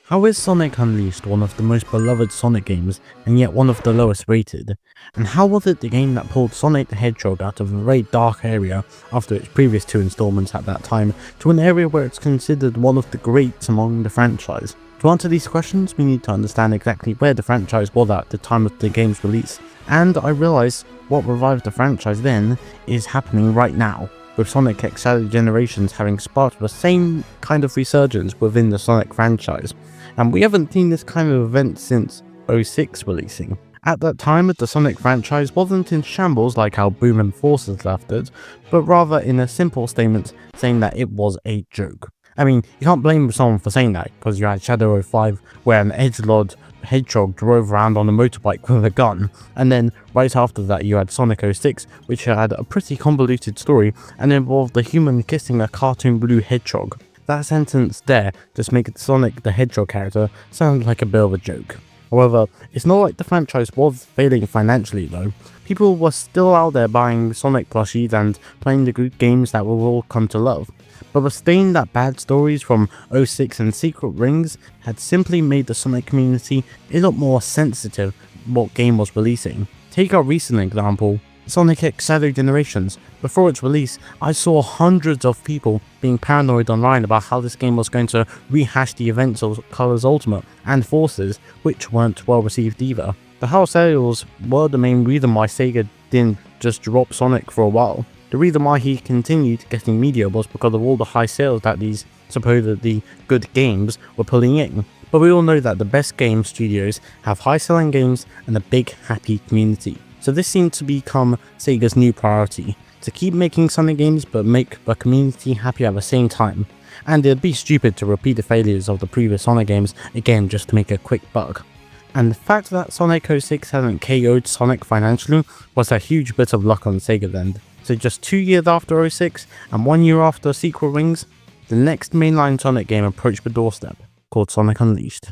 How is Sonic Unleashed one of the most beloved Sonic games and yet one of the lowest rated? And how was it the game that pulled Sonic the Hedgehog out of a very dark area after its previous two installments at that time to an area where it's considered one of the greats among the franchise? To answer these questions, we need to understand exactly where the franchise was at the time of the game's release, and I realised what revived the franchise then is happening right now, with Sonic X Shadow Generations having sparked the same kind of resurgence within the Sonic franchise. And we haven't seen this kind of event since 06 releasing. At that time, the Sonic franchise wasn't in shambles like how Boom and Forces left it, but rather in a simple statement saying that it was a joke. I mean, you can't blame someone for saying that, because you had Shadow 05 where an edgelord hedgehog drove around on a motorbike with a gun, and then right after that you had Sonic 06, which had a pretty convoluted story and involved a human kissing a cartoon blue hedgehog. That sentence there just makes Sonic the Hedgehog character sound like a bit of a joke. However, it's not like the franchise was failing financially though. People were still out there buying Sonic plushies and playing the good games that we've all come to love. But the stain that bad stories from 06 and Secret Rings had simply made the Sonic community a lot more sensitive what game was releasing. Take our recent example, Sonic X Shadow Generations. Before its release, I saw hundreds of people being paranoid online about how this game was going to rehash the events of Colors Ultimate and Forces, which weren't well received either. The house sales were the main reason why Sega didn't just drop Sonic for a while. The reason why he continued getting media was because of all the high sales that these supposedly good games were pulling in. But we all know that the best game studios have high selling games and a big happy community. So this seemed to become Sega's new priority, to keep making Sonic games but make the community happy at the same time. And it'd be stupid to repeat the failures of the previous Sonic games again just to make a quick buck. And the fact that Sonic 06 hadn't KO'd Sonic financially was a huge bit of luck on Sega's end. So just 2 years after 06 and 1 year after Secret Rings, the next mainline Sonic game approached the doorstep, called Sonic Unleashed.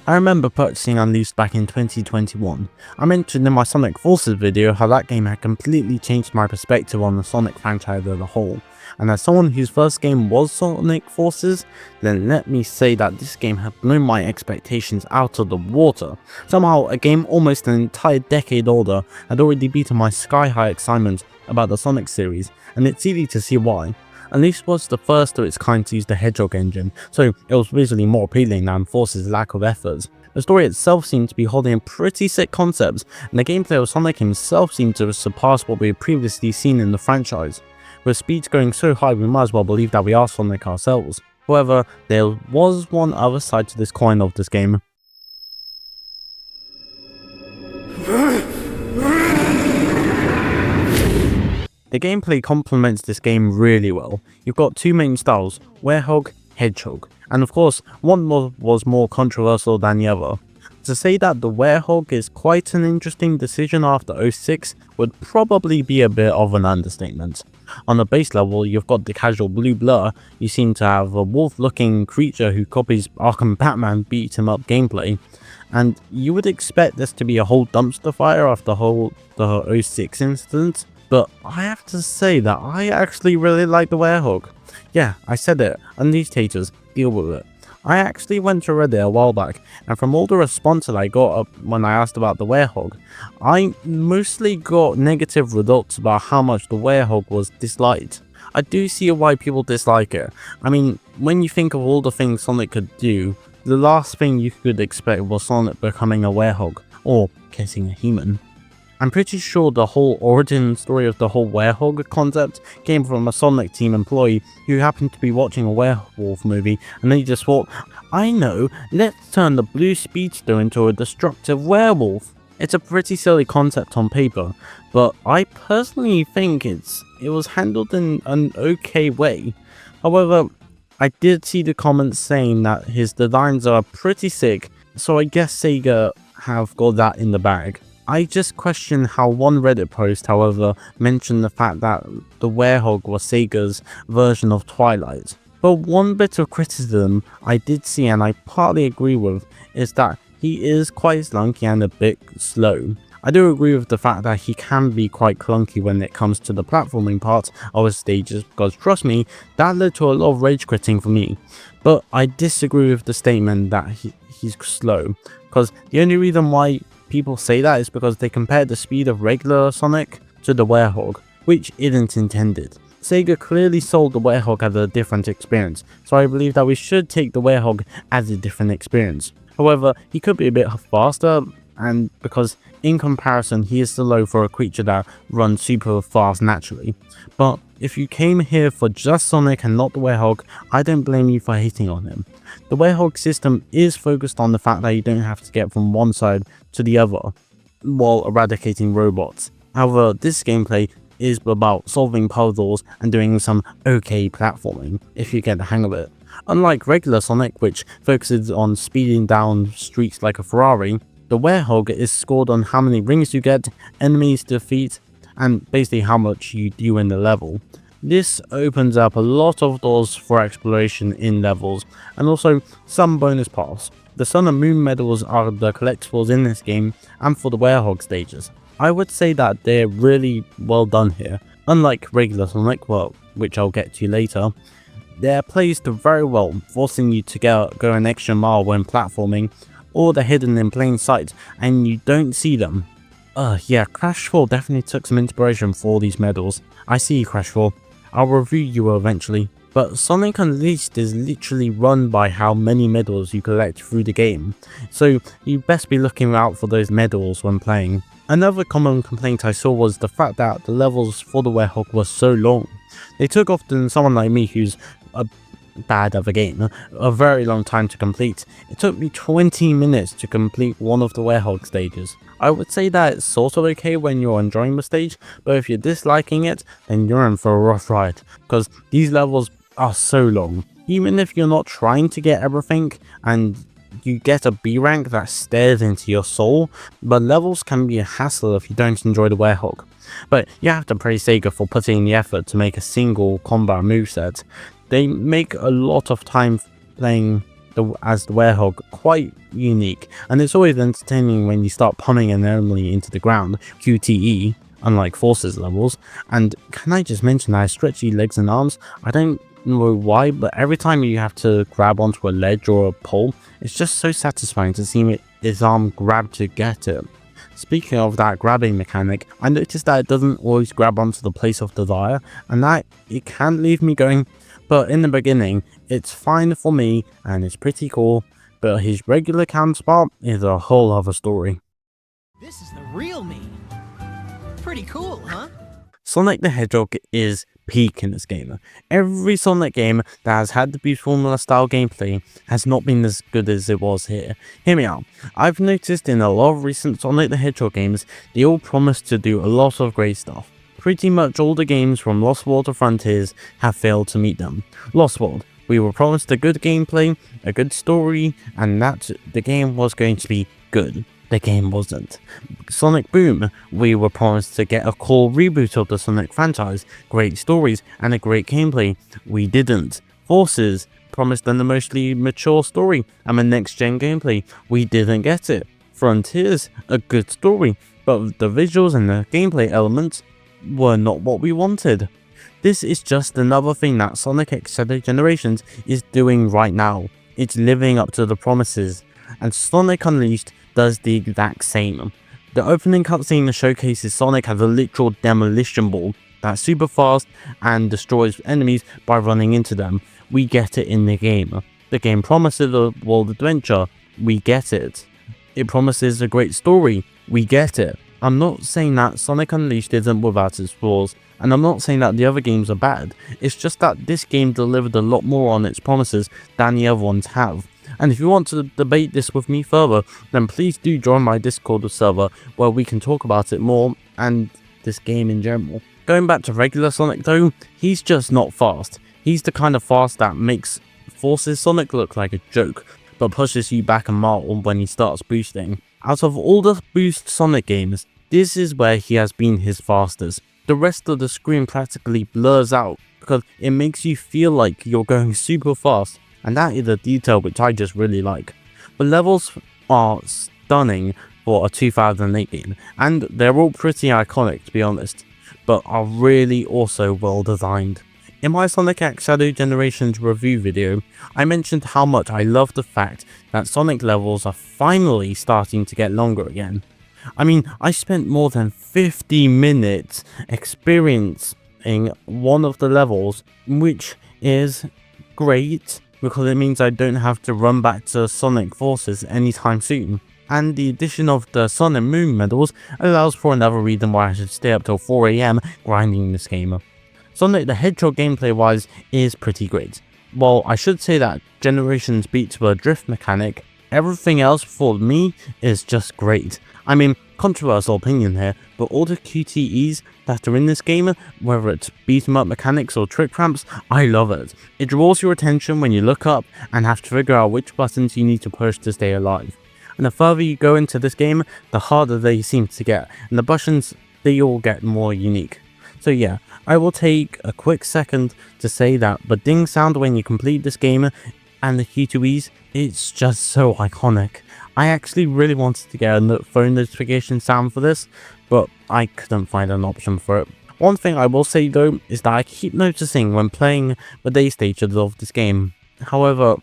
I remember purchasing Unleashed back in 2021. I mentioned in my Sonic Forces video how that game had completely changed my perspective on the Sonic franchise as a whole. And as someone whose first game was Sonic Forces, then let me say that this game had blown my expectations out of the water. Somehow, a game almost an entire decade older had already beaten my sky-high excitement about the Sonic series, and it's easy to see why. Unleashed was the first of its kind to use the Hedgehog engine, so it was visually more appealing than Force's lack of efforts. The story itself seemed to be holding pretty sick concepts, and the gameplay of Sonic himself seemed to surpass what we had previously seen in the franchise. With speeds going so high, we might as well believe that we are Sonic ourselves. However, there was one other side to this coin of this game. The gameplay complements this game really well. You've got two main styles, Werehog, Hedgehog, and of course, one was more controversial than the other. To say that the Werehog is quite an interesting decision after 06 would probably be a bit of an understatement. On the base level, you've got the casual blue blur, you seem to have a wolf-looking creature who copies Arkham Batman beat 'em up gameplay, and you would expect this to be a whole dumpster fire after the 06 incident. But I have to say that I actually really like the Werehog. Yeah, I said it, Unleashed haters, deal with it. I actually went to Reddit a while back, and from all the responses I got when I asked about the Werehog, I mostly got negative results about how much the Werehog was disliked. I do see why people dislike it. I mean, when you think of all the things Sonic could do, the last thing you could expect was Sonic becoming a Werehog, or kissing a human. I'm pretty sure the whole origin story of the whole Werehog concept came from a Sonic team employee who happened to be watching a werewolf movie and they just thought, I know, let's turn the blue speedster into a destructive werewolf. It's a pretty silly concept on paper, but I personally think it was handled in an okay way. However, I did see the comments saying that his designs are pretty sick, so I guess Sega have got that in the bag. I just question how one Reddit post, however, mentioned the fact that the Werehog was Sega's version of Twilight. But one bit of criticism I did see, and I partly agree with, is that he is quite slunky and a bit slow. I do agree with the fact that he can be quite clunky when it comes to the platforming part of his stages, because trust me, that led to a lot of rage quitting for me. But I disagree with the statement that he's slow, because the only reason why people say that is because they compare the speed of regular Sonic to the Werehog, which isn't intended. Sega clearly sold the Werehog as a different experience, so I believe that we should take the Werehog as a different experience. However, he could be a bit faster, and because in comparison he is slow for a creature that runs super fast naturally. But if you came here for just Sonic and not the Werehog, I don't blame you for hating on him. The Werehog system is focused on the fact that you don't have to get from one side to the other while eradicating robots. However, this gameplay is about solving puzzles and doing some okay platforming, if you get the hang of it. Unlike regular Sonic, which focuses on speeding down streets like a Ferrari, the Werehog is scored on how many rings you get, enemies to defeat, and basically how much you do in the level. This opens up a lot of doors for exploration in levels, and also some bonus paths. The Sun and Moon medals are the collectibles in this game, and for the Werehog stages. I would say that they're really well done here. Unlike regular Sonic, well, which I'll get to later, they're placed very well, forcing you to go an extra mile when platforming, or they're hidden in plain sight and you don't see them. Yeah, Crash 4 definitely took some inspiration for all these medals. I see you, Crash 4. I'll review you eventually. But Sonic Unleashed is literally run by how many medals you collect through the game, so you best be looking out for those medals when playing. Another common complaint I saw was the fact that the levels for the Werehog were so long. They took often someone like me who's bad at the game a very long time to complete. It took me 20 minutes to complete one of the Werehog stages. I would say that it's sort of okay when you're enjoying the stage, but if you're disliking it, then you're in for a rough ride, because these levels are so long. Even if you're not trying to get everything and you get a B rank that stares into your soul, but levels can be a hassle if you don't enjoy the Werehog. But you have to praise Sega for putting in the effort to make a single combat moveset. They make a lot of time playing as the Werehog quite unique, and it's always entertaining when you start pummeling an enemy into the ground, QTE, unlike Forces levels. And can I just mention that I have stretchy legs and arms? I don't know why, but every time you have to grab onto a ledge or a pole, it's just so satisfying to see his arm grab to get it. Speaking of that grabbing mechanic, I noticed that it doesn't always grab onto the place of desire, and that it can leave me going, but in the beginning, it's fine for me and it's pretty cool, but his regular counterpart is a whole other story. This is the real me. Pretty cool, huh? Sonic the Hedgehog is peak in this game. Every Sonic game that has had the Beast Formula style gameplay has not been as good as it was here. Hear me out. I've noticed in a lot of recent Sonic the Hedgehog games, they all promise to do a lot of great stuff. Pretty much all the games from Lost World to Frontiers have failed to meet them. Lost World, we were promised a good gameplay, a good story, and that the game was going to be good. The game wasn't. Sonic Boom, we were promised to get a cool reboot of the Sonic franchise, great stories, and a great gameplay. We didn't. Forces promised an emotionally mature story and a next-gen gameplay. We didn't get it. Frontiers, a good story, but the visuals and the gameplay elements were not what we wanted. This is just another thing that Sonic X Generations is doing right now. It's living up to the promises, and Sonic Unleashed does the exact same. The opening cutscene showcases Sonic as a literal demolition ball that's super fast and destroys enemies by running into them. We get it in the game. The game promises a world adventure. We get it. It promises a great story. We get it. I'm not saying that Sonic Unleashed isn't without its flaws, and I'm not saying that the other games are bad. It's just that this game delivered a lot more on its promises than the other ones have. And if you want to debate this with me further, then please do join my Discord server where we can talk about it more and this game in general. Going back to regular Sonic though, he's just not fast. He's the kind of fast that makes Forces Sonic look like a joke, but pushes you back a mile when he starts boosting. Out of all the boost Sonic games, this is where he has been his fastest. The rest of the screen practically blurs out because it makes you feel like you're going super fast, and that is a detail which I just really like. The levels are stunning for a 2008 game, and they're all pretty iconic to be honest, but are really also well designed. In my Sonic X Shadow Generations review video, I mentioned how much I love the fact that Sonic levels are finally starting to get longer again. I mean, I spent more than 50 minutes experiencing one of the levels, which is great because it means I don't have to run back to Sonic Forces anytime soon. And the addition of the Sun and Moon medals allows for another reason why I should stay up till 4 AM grinding this game. Sonic the Hedgehog gameplay wise is pretty great. While I should say that Generations beats the drift mechanic, everything else for me is just great. I mean, controversial opinion here, but all the QTEs that are in this game, whether it's beat 'em up mechanics or trick ramps, I love it. It draws your attention when you look up and have to figure out which buttons you need to push to stay alive. And the further you go into this game, the harder they seem to get, and the buttons, they all get more unique. So yeah, I will take a quick second to say that the ding sound when you complete this game and the Q2Es, it's just so iconic. I actually really wanted to get a phone notification sound for this, but I couldn't find an option for it. One thing I will say though is that I keep noticing when playing the day stages of this game. However,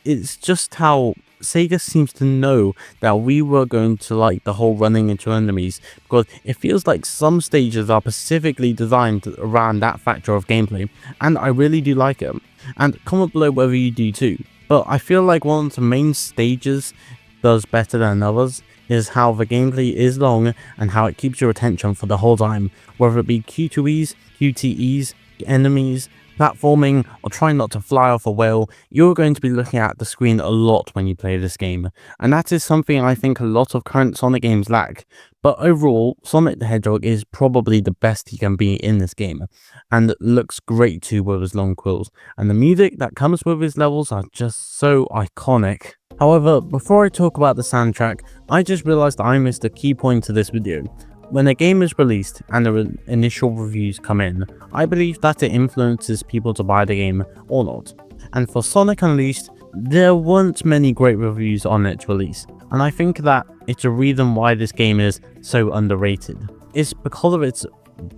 it's just how Sega seems to know that we were going to like the whole running into enemies, because it feels like some stages are specifically designed around that factor of gameplay, and I really do like it. And comment below whether you do too. But I feel like one of the main stages does better than others is how the gameplay is long and how it keeps your attention for the whole time, whether it be Q2Es, QTEs, enemies, platforming, or trying not to fly off a whale. You're going to be looking at the screen a lot when you play this game, and that is something I think a lot of current Sonic games lack. But overall, Sonic the Hedgehog is probably the best he can be in this game, and looks great too with his long quills, and the music that comes with his levels are just so iconic. However, before I talk about the soundtrack, I just realized I missed a key point to this video. When a game is released and the initial reviews come in, I believe that it influences people to buy the game or not. And for Sonic Unleashed, there weren't many great reviews on its release, and I think that it's a reason why this game is so underrated. It's because of its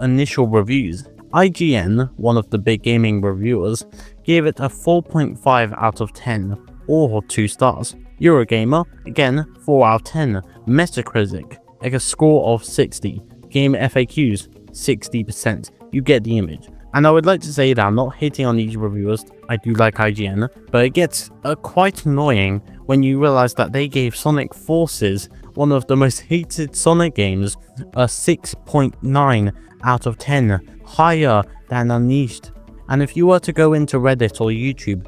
initial reviews. IGN, one of the big gaming reviewers, gave it a 4.5 out of 10, or 2 stars. Eurogamer, again 4 out of 10. Metacritic, like a score of 60. Game FAQs, 60%. You get the image. And I would like to say that I'm not hating on these reviewers, I do like IGN, but it gets quite annoying when you realize that they gave Sonic Forces, one of the most hated Sonic games, a 6.9 out of 10, higher than Unleashed. And if you were to go into Reddit or YouTube,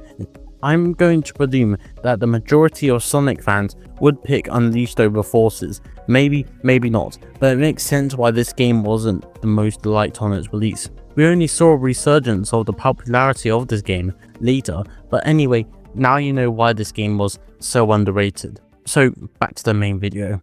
I'm going to presume that the majority of Sonic fans would pick Unleashed over Forces. Maybe, maybe not, but it makes sense why this game wasn't the most liked on its release. We only saw a resurgence of the popularity of this game later, but anyway, now you know why this game was so underrated. So back to the main video.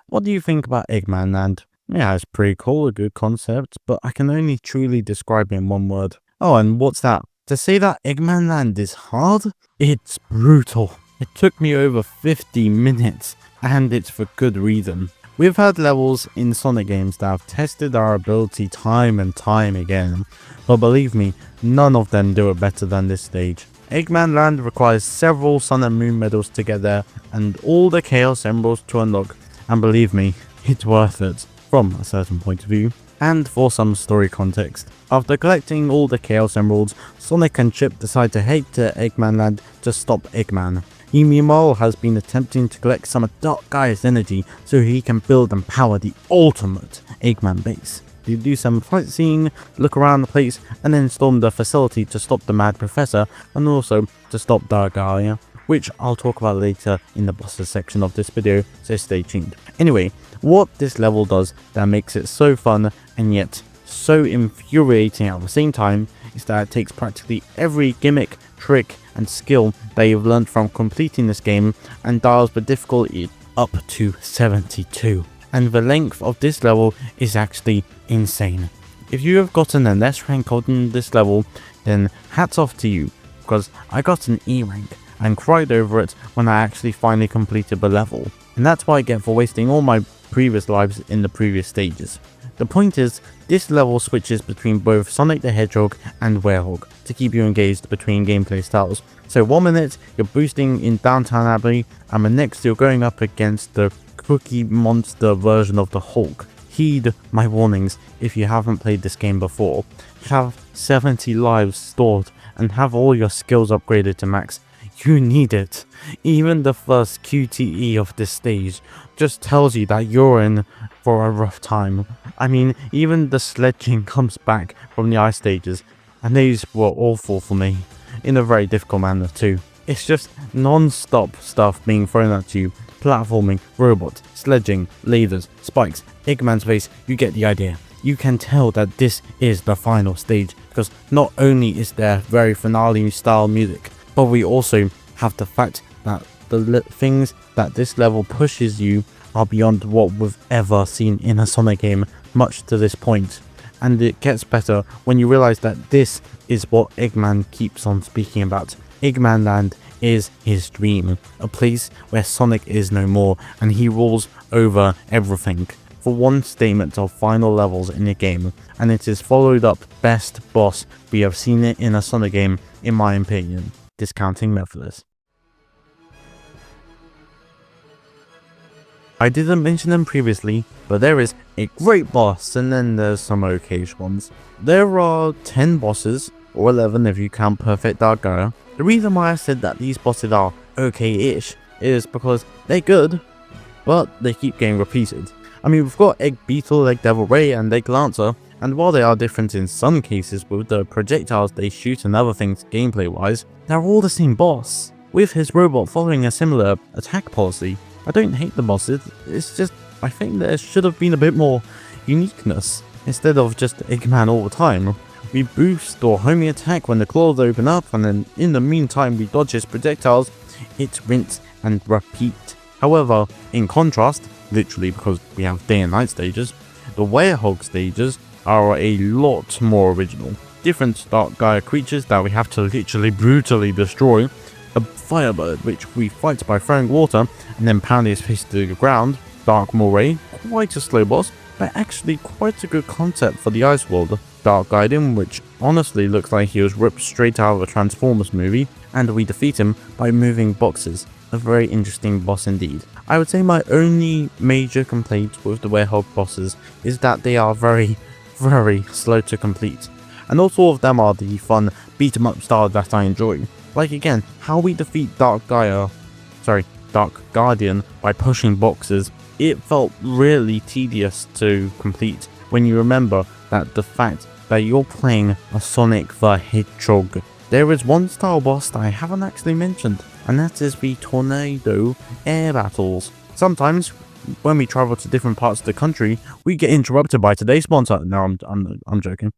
What do you think about Eggman Land? Yeah, it's pretty cool, a good concept, but I can only truly describe it in one word. Oh, and what's that? To say that Eggman Land is hard? It's brutal. It took me over 50 minutes, and it's for good reason. We've had levels in Sonic games that have tested our ability time and time again, but believe me, none of them do it better than this stage. Eggman Land requires several Sun and Moon medals to get there, and all the Chaos Emeralds to unlock, and believe me, it's worth it, from a certain point of view. And for some story context, after collecting all the Chaos Emeralds, Sonic and Chip decide to head to Eggman Land to stop Eggman. He meanwhile has been attempting to collect some of Dark Gaia's energy so he can build and power the ultimate Eggman base. They do some sightseeing, look around the place, and then storm the facility to stop the Mad Professor and also to stop Dark Gaia, which I'll talk about later in the bosses section of this video, so stay tuned. Anyway, what this level does that makes it so fun and yet so infuriating at the same time is that it takes practically every gimmick, trick and skill that you've learned from completing this game and dials the difficulty up to 72. And the length of this level is actually insane. If you have gotten an S rank on this level, then hats off to you, because I got an E rank, and cried over it when I actually finally completed the level. And that's what I get for wasting all my previous lives in the previous stages. The point is, this level switches between both Sonic the Hedgehog and Werehog to keep you engaged between gameplay styles. So 1 minute you're boosting in Downtown Abbey, and the next you're going up against the Cookie Monster version of the Hulk. Heed my warnings if you haven't played this game before. Have 70 lives stored and have all your skills upgraded to max. You need it. Even the first QTE of this stage just tells you that you're in for a rough time. I mean, even the sledging comes back from the ice stages, and these were awful for me, in a very difficult manner too. It's just non-stop stuff being thrown at you. Platforming, robots, sledging, lasers, spikes, Eggman's face, you get the idea. You can tell that this is the final stage, because not only is there very finale style music, but we also have the fact that the things that this level pushes you are beyond what we've ever seen in a Sonic game, much to this point. And it gets better when you realize that this is what Eggman keeps on speaking about. Eggman Land is his dream, a place where Sonic is no more and he rules over everything. For one statement of final levels in the game, and it is followed up best boss we have seen it in a Sonic game, in my opinion, discounting Methodist. I didn't mention them previously, but there is a great boss and then there's some okay ones. There are 10 bosses, or 11 if you count Perfect Dark Gaia. The reason why I said that these bosses are okay-ish is because they're good, but they keep getting repeated. I mean, we've got Egg Beetle, Egg Devil Ray, and Egg Lancer, and while they are different in some cases with the projectiles they shoot and other things gameplay-wise, they're all the same boss, with his robot following a similar attack policy. I don't hate the bosses, it's just I think there should have been a bit more uniqueness, instead of just Eggman all the time. We boost or homing attack when the claws open up, and then in the meantime we dodge his projectiles. It's rinse and repeat. However, in contrast, literally because we have day and night stages, the Werehog stages are a lot more original. Different Dark Gaia creatures that we have to literally brutally destroy. A Firebird, which we fight by throwing water and then pound his face to the ground. Dark Moray, quite a slow boss, but actually quite a good concept for the Ice World. Dark Gaiden, which honestly looks like he was ripped straight out of a Transformers movie, and we defeat him by moving boxes. A very interesting boss indeed. I would say my only major complaint with the Werehog bosses is that they are very, very slow to complete. And not all of them are the fun beat 'em up style that I enjoy. Like again, how we defeat Dark Guardian by pushing boxes, it felt really tedious to complete when you remember that the fact that you're playing a Sonic the Hedgehog. There is one style boss that I haven't actually mentioned, and that is the Tornado Air Battles. Sometimes, when we travel to different parts of the country, we get interrupted by today's sponsor. No, I'm joking.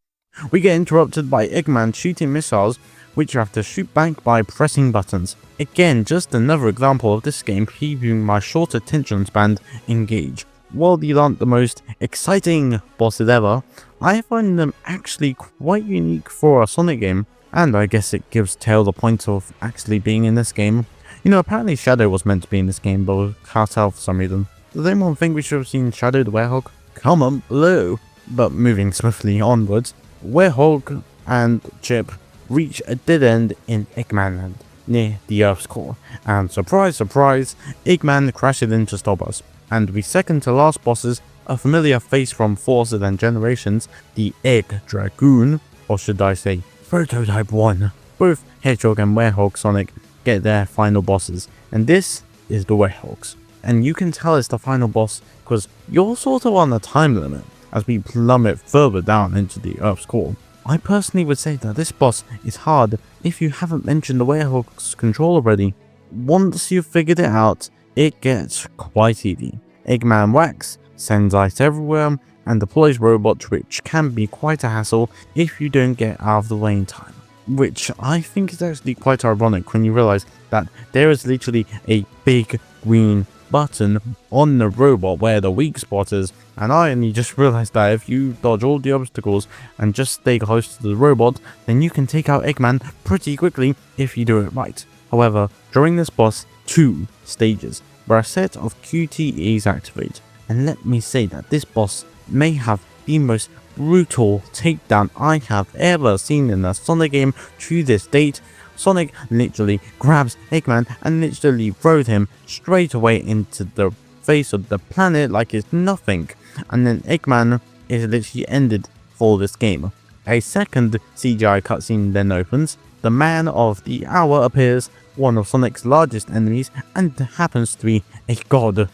We get interrupted by Eggman shooting missiles, which you have to shoot back by pressing buttons. Again, just another example of this game keeping my short attention span engaged. While these aren't the most exciting bosses ever, I find them actually quite unique for a Sonic game, and I guess it gives Tail the point of actually being in this game. You know, apparently Shadow was meant to be in this game, but was cut out for some reason. Does anyone think we should have seen Shadow the Werehog? Comment below. But moving swiftly onwards, Werehog and Chip reach a dead end in Eggman Land, near the Earth's core, and surprise surprise, Eggman crashes in to stop us. And we second to last bosses, a familiar face from Forces and Generations, the Egg Dragoon, or should I say, Prototype 1. Both Hedgehog and Werehog Sonic get their final bosses, and this is the Werehogs. And you can tell it's the final boss because you're sort of on a time limit as we plummet further down into the Earth's core. I personally would say that this boss is hard if you haven't mentioned the Werehog's control already. Once you've figured it out, it gets quite easy. Eggman whacks, sends ice everywhere, and deploys robots, which can be quite a hassle if you don't get out of the way in time. Which I think is actually quite ironic when you realize that there is literally a big green button on the robot where the weak spot is, and I only just realized that if you dodge all the obstacles and just stay close to the robot, then you can take out Eggman pretty quickly if you do it right. However, during this boss 2 stages, where a set of QTEs activate, and let me say that this boss may have the most brutal takedown I have ever seen in a Sonic game to this date. Sonic literally grabs Eggman and literally throws him straight away into the face of the planet like it's nothing, and then Eggman is literally ended for this game. A second CGI cutscene then opens, the man of the hour appears, one of Sonic's largest enemies, and happens to be a god,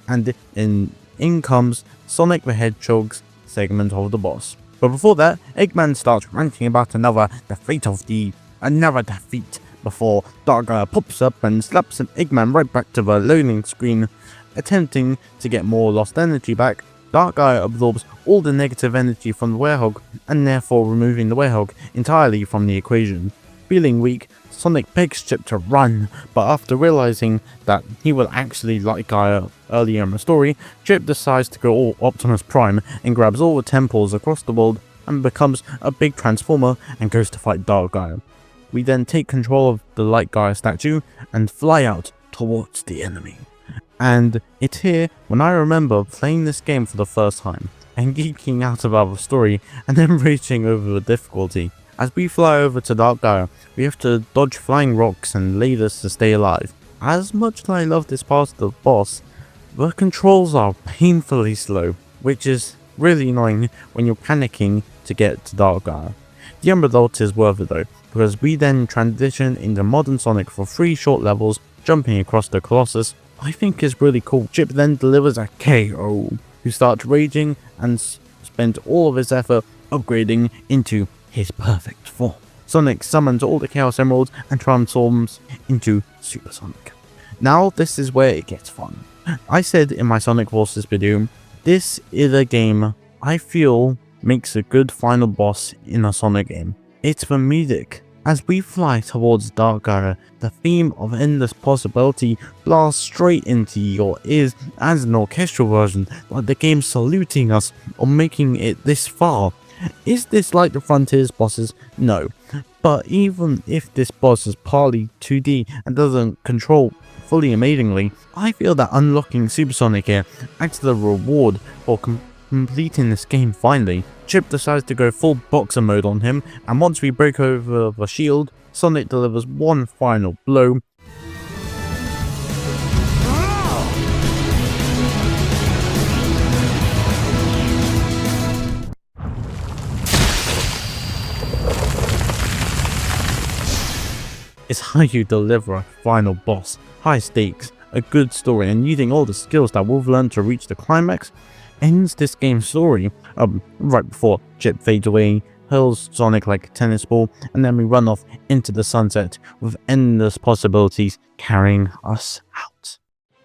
and in comes Sonic the Hedgehog's segment of the boss. But before that, Eggman starts ranting about another defeat before Darkeye pops up and slaps Eggman right back to the loading screen. Attempting to get more lost energy back, Darkeye absorbs all the negative energy from the Werehog, and therefore removing the Werehog entirely from the equation. Feeling weak, Sonic begs Chip to run, but after realizing that he will actually like Gaia earlier in the story, Chip decides to go all Optimus Prime and grabs all the temples across the world and becomes a big transformer and goes to fight Dark Gaia. We then take control of the Light Gaia statue and fly out towards the enemy. And it's here when I remember playing this game for the first time and geeking out about the story and then raging over the difficulty. As we fly over to Dark Gaia, we have to dodge flying rocks and lasers to stay alive. As much as I love this part of the boss, the controls are painfully slow, which is really annoying when you're panicking to get to Dark Gaia. The end result is worth it though, because we then transition into modern Sonic for 3 short levels, jumping across the Colossus. I think is really cool. Chip then delivers a KO, who starts raging and spends all of his effort upgrading into his perfect form. Sonic summons all the Chaos Emeralds and transforms into Super Sonic. Now this is where it gets fun. I said in my Sonic Forces video, this is a game I feel makes a good final boss in a Sonic game. It's the music. As we fly towards Dark Gaia, the theme of endless possibility blasts straight into your ears as an orchestral version, like the game saluting us on making it this far. Is this like the Frontiers bosses? No. But even if this boss is partly 2D and doesn't control fully amazingly, I feel that unlocking Super Sonic here acts as a reward for completing this game finally. Chip decides to go full boxer mode on him, and once we break over the shield, Sonic delivers one final blow. It's how you deliver a final boss. High stakes, a good story, and using all the skills that we've learned to reach the climax ends this game's story. Right before Chip fades away, hurls Sonic like a tennis ball, and then we run off into the sunset with endless possibilities carrying us out.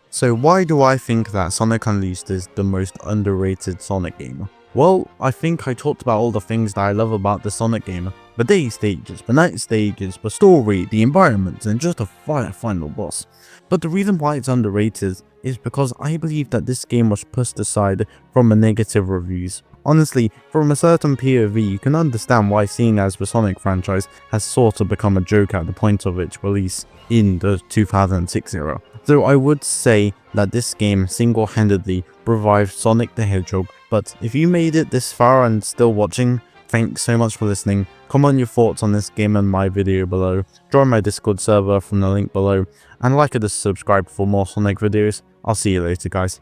So why do I think that Sonic Unleashed is the most underrated Sonic game? Well, I think I talked about all the things that I love about the Sonic game. The day stages, the night stages, the story, the environments, and just a fire final boss. But the reason why it's underrated is because I believe that this game was pushed aside from the negative reviews. Honestly, from a certain POV, you can understand why, seeing as the Sonic franchise has sort of become a joke at the point of its release in the 2006 era. So I would say that this game single-handedly revived Sonic the Hedgehog, but if you made it this far and still watching, thanks so much for listening. Comment your thoughts on this game in my video below, join my Discord server from the link below, and like and subscribe for more Sonic videos. I'll see you later guys.